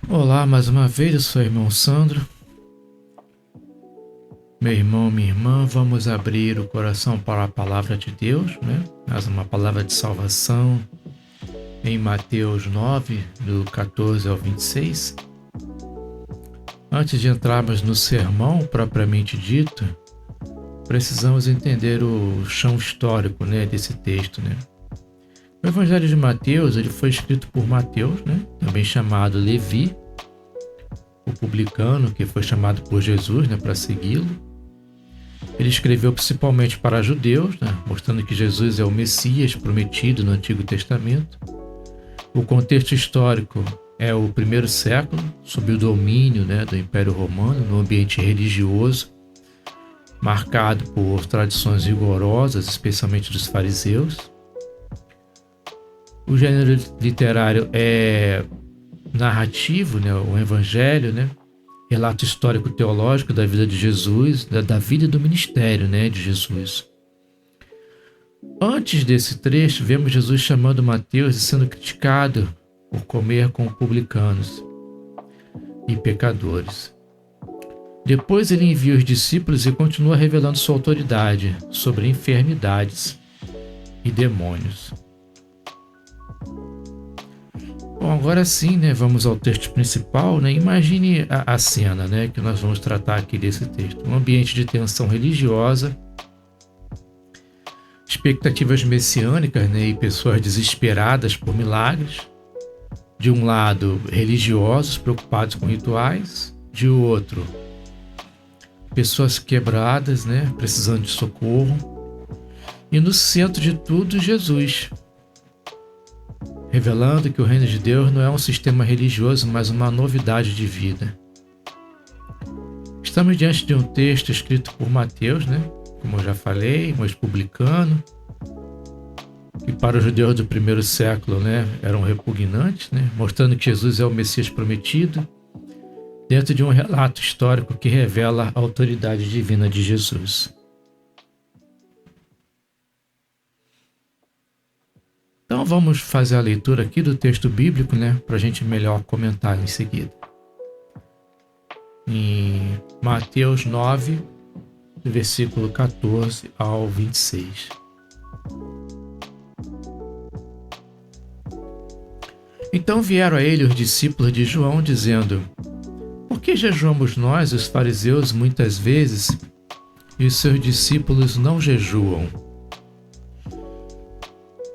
Olá, mais uma vez, eu sou o irmão Sandro. Meu irmão, minha irmã, vamos abrir o coração para a palavra de Deus, né? Mais uma palavra de salvação em Mateus 9, do 14 ao 26. Antes de entrarmos no sermão propriamente dito, precisamos entender o chão histórico, né, desse texto, né? O Evangelho de Mateus, ele foi escrito por Mateus, né, também chamado Levi, o publicano que foi chamado por Jesus, né, para segui-lo. Ele escreveu principalmente para judeus, né, mostrando que Jesus é o Messias prometido no Antigo Testamento. O contexto histórico é o primeiro século, sob o domínio, né, do Império Romano, no ambiente religioso, marcado por tradições rigorosas, especialmente dos fariseus. O gênero literário é narrativo, né, o evangelho, né, relato histórico teológico da vida de Jesus, da vida e do ministério, né, de Jesus. Antes desse trecho, vemos Jesus chamando Mateus e sendo criticado por comer com publicanos e pecadores. Depois ele envia os discípulos e continua revelando sua autoridade sobre enfermidades e demônios. Bom, agora sim, né, vamos ao texto principal, né? Imagine a cena, né, que nós vamos tratar aqui desse texto. Um ambiente de tensão religiosa, expectativas messiânicas, né, e pessoas desesperadas por milagres. De um lado, religiosos preocupados com rituais. De outro, pessoas quebradas, né, precisando de socorro. E no centro de tudo, Jesus, revelando que o reino de Deus não é um sistema religioso, mas uma novidade de vida. Estamos diante de um texto escrito por Mateus, né? Como eu já falei, um ex-publicano, que para os judeus do primeiro século, né, eram repugnantes, né? Mostrando que Jesus é o Messias prometido, dentro de um relato histórico que revela a autoridade divina de Jesus. Então vamos fazer a leitura aqui do texto bíblico, né, para a gente melhor comentar em seguida. Em Mateus 9, do versículo 14 ao 26. Então vieram a ele os discípulos de João, dizendo: Por que jejuamos nós, os fariseus, muitas vezes, e os seus discípulos não jejuam?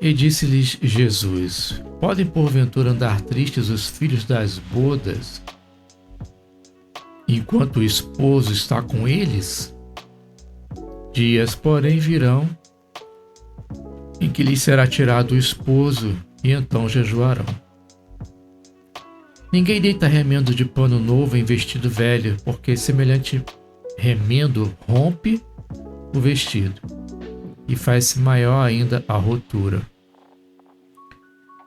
E disse-lhes Jesus: Podem porventura andar tristes os filhos das bodas, enquanto o esposo está com eles? Dias, porém, virão, em que lhes será tirado o esposo, e então jejuarão. Ninguém deita remendo de pano novo em vestido velho, porque semelhante remendo rompe o vestido, e faz-se maior ainda a rotura.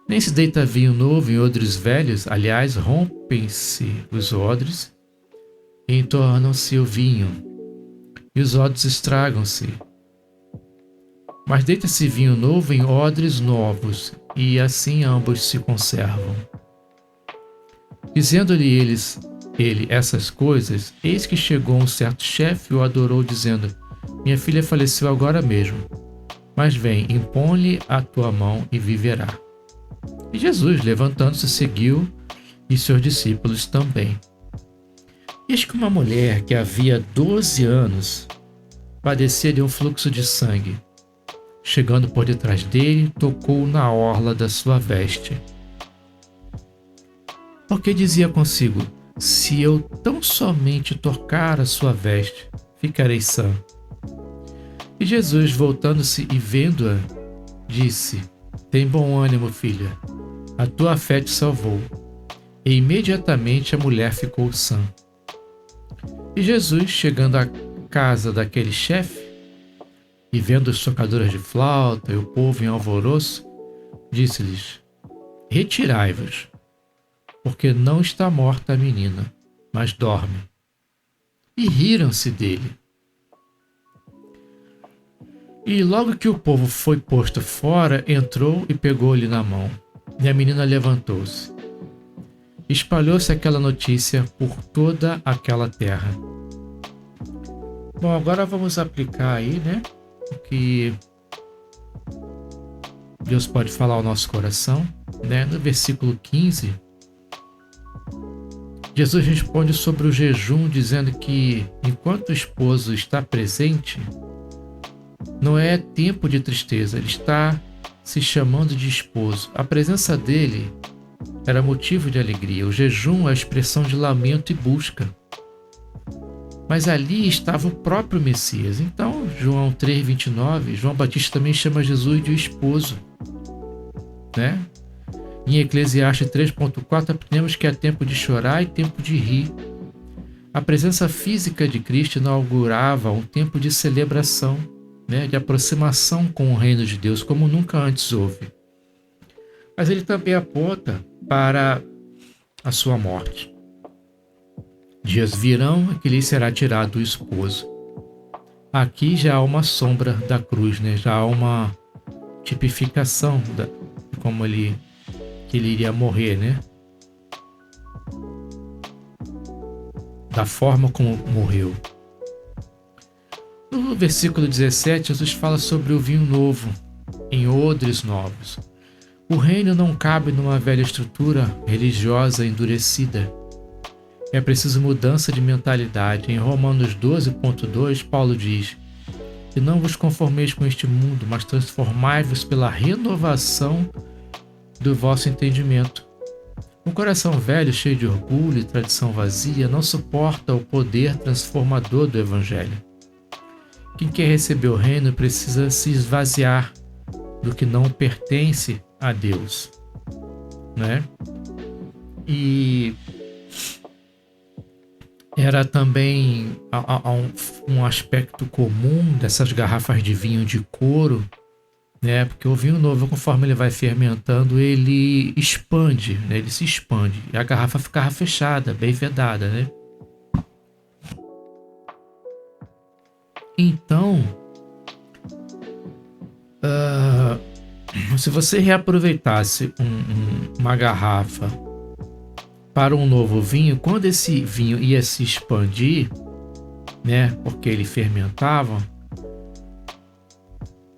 Nem se deita vinho novo em odres velhos, aliás, rompem-se os odres, e entornam-se o vinho, e os odres estragam-se. Mas deita-se vinho novo em odres novos, e assim ambos se conservam. Dizendo-lhe ele essas coisas, eis que chegou um certo chefe e o adorou, dizendo: Minha filha faleceu agora mesmo, mas vem, impõe-lhe a tua mão e viverá. E Jesus, levantando-se, seguiu, e seus discípulos também. Eis que uma mulher que havia 12 anos padecia de um fluxo de sangue, chegando por detrás dele, tocou na orla da sua veste. Porque dizia consigo: Se eu tão somente tocar a sua veste, ficarei sã. E Jesus, voltando-se e vendo-a, disse: Tem bom ânimo, filha, a tua fé te salvou. E imediatamente a mulher ficou sã. E Jesus, chegando à casa daquele chefe, e vendo os tocadores de flauta e o povo em alvoroço, disse-lhes: Retirai-vos, porque não está morta a menina, mas dorme. E riram-se dele. E logo que o povo foi posto fora, entrou e pegou-lhe na mão. E a menina levantou-se. Espalhou-se aquela notícia por toda aquela terra. Bom, agora vamos aplicar aí, né, o que Deus pode falar ao nosso coração, né? No versículo 15, Jesus responde sobre o jejum, dizendo que enquanto o esposo está presente, não é tempo de tristeza, ele está se chamando de esposo. A presença dele era motivo de alegria. O jejum é a expressão de lamento e busca. Mas ali estava o próprio Messias. Então, João 3,29, João Batista também chama Jesus de esposo, né? Em Eclesiastes 3,4 aprendemos que há tempo de chorar e tempo de rir. A presença física de Cristo inaugurava um tempo de celebração, né, de aproximação com o reino de Deus, como nunca antes houve. Mas ele também aponta para a sua morte. Dias virão que lhe será tirado o esposo. Aqui já há uma sombra da cruz, né? Já há uma tipificação de como ele iria morrer, né? Da forma como morreu. No versículo 17, Jesus fala sobre o vinho novo, em odres novos. O reino não cabe numa velha estrutura religiosa endurecida. É preciso mudança de mentalidade. Em Romanos 12,2, Paulo diz: "E não vos conformeis com este mundo, mas transformai-vos pela renovação do vosso entendimento." Um coração velho, cheio de orgulho e tradição vazia, não suporta o poder transformador do Evangelho. Quem quer receber o reino precisa se esvaziar do que não pertence a Deus, né? E era também um aspecto comum dessas garrafas de vinho de couro, né? Porque o vinho novo, conforme ele vai fermentando, ele expande, né? Ele se expande. E a garrafa ficava fechada, bem vedada, né? Então, se você reaproveitasse uma garrafa para um novo vinho, quando esse vinho ia se expandir, né? Porque ele fermentava,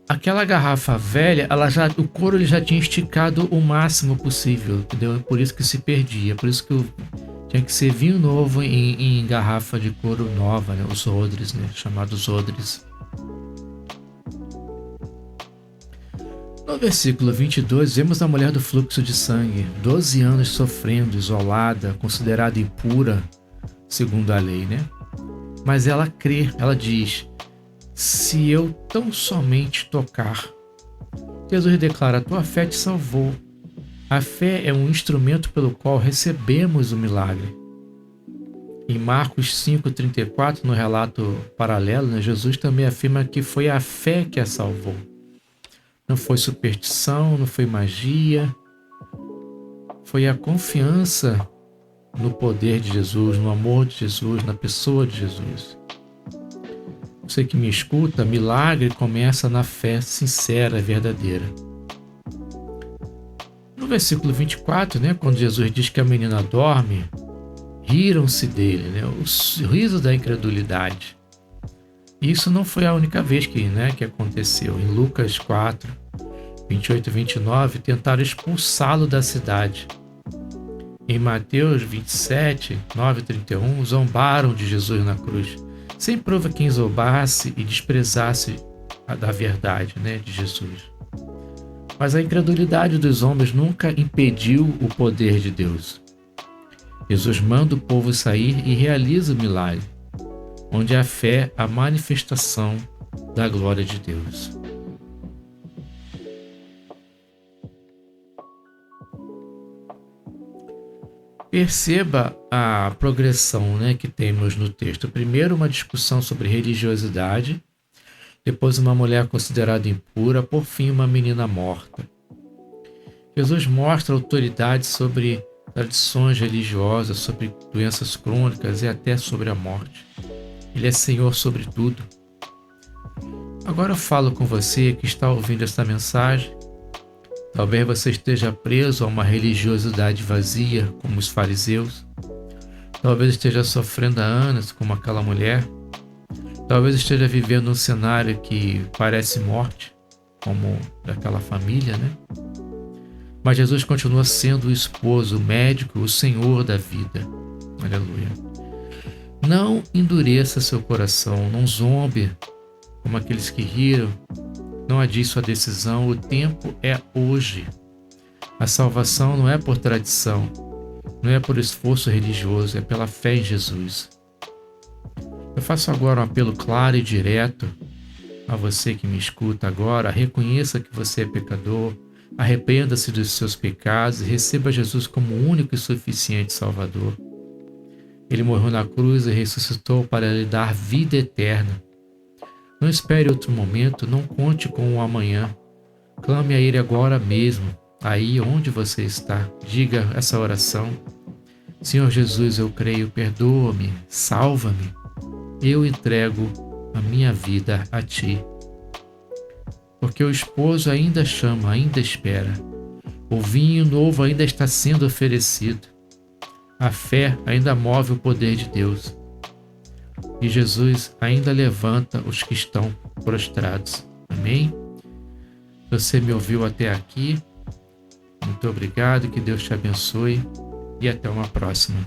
aquela garrafa velha, o couro ele já tinha esticado o máximo possível, entendeu? Por isso que se perdia, por isso que tinha que ser vinho novo em garrafa de couro nova, né? Os odres, né? Chamados odres. No versículo 22, vemos a mulher do fluxo de sangue, 12 anos sofrendo, isolada, considerada impura, segundo a lei, né? Mas ela crê, ela diz: "Se eu tão somente tocar." Jesus declara: "A tua fé te salvou." A fé é um instrumento pelo qual recebemos o milagre. Em Marcos 5,34, no relato paralelo, né, Jesus também afirma que foi a fé que a salvou. Não foi superstição, não foi magia, foi a confiança no poder de Jesus, no amor de Jesus, na pessoa de Jesus. Você que me escuta, milagre começa na fé sincera e verdadeira. No versículo 24, né, quando Jesus diz que a menina dorme, riram-se dele, né, o riso da incredulidade. Isso não foi a única vez que aconteceu. Em Lucas 4, 28 e 29, tentaram expulsá-lo da cidade. Em Mateus 27, 9 e 31, zombaram de Jesus na cruz. Sempre houve quem zombasse e desprezasse da verdade, né, de Jesus. Mas a incredulidade dos homens nunca impediu o poder de Deus. Jesus manda o povo sair e realiza o milagre, onde a fé é a manifestação da glória de Deus. Perceba a progressão, né, que temos no texto. Primeiro, uma discussão sobre religiosidade, depois uma mulher considerada impura, por fim uma menina morta. Jesus mostra autoridade sobre tradições religiosas, sobre doenças crônicas e até sobre a morte. Ele é Senhor sobre tudo. Agora eu falo com você que está ouvindo esta mensagem Talvez você esteja preso a uma religiosidade vazia, como os fariseus. Talvez esteja sofrendo há anos, como aquela mulher. Talvez esteja vivendo um cenário que parece morte, como daquela família, né? Mas Jesus continua sendo o esposo, o médico, o Senhor da vida. Aleluia. Não endureça seu coração, não zombe como aqueles que riram. Não adie sua decisão, o tempo é hoje. A salvação não é por tradição, não é por esforço religioso, é pela fé em Jesus. Eu faço agora um apelo claro e direto a você que me escuta agora. Reconheça que você é pecador, arrependa-se dos seus pecados e receba Jesus como o único e suficiente Salvador. Ele morreu na cruz e ressuscitou para lhe dar vida eterna. Não espere outro momento, não conte com o amanhã. Clame a Ele agora mesmo, aí onde você está. Diga essa oração: Senhor Jesus, eu creio, perdoa-me, salva-me. Eu entrego a minha vida a Ti. Porque o esposo ainda chama, ainda espera. O vinho novo ainda está sendo oferecido. A fé ainda move o poder de Deus. E Jesus ainda levanta os que estão prostrados. Amém? Você me ouviu até aqui. Muito obrigado, que Deus te abençoe e até uma próxima.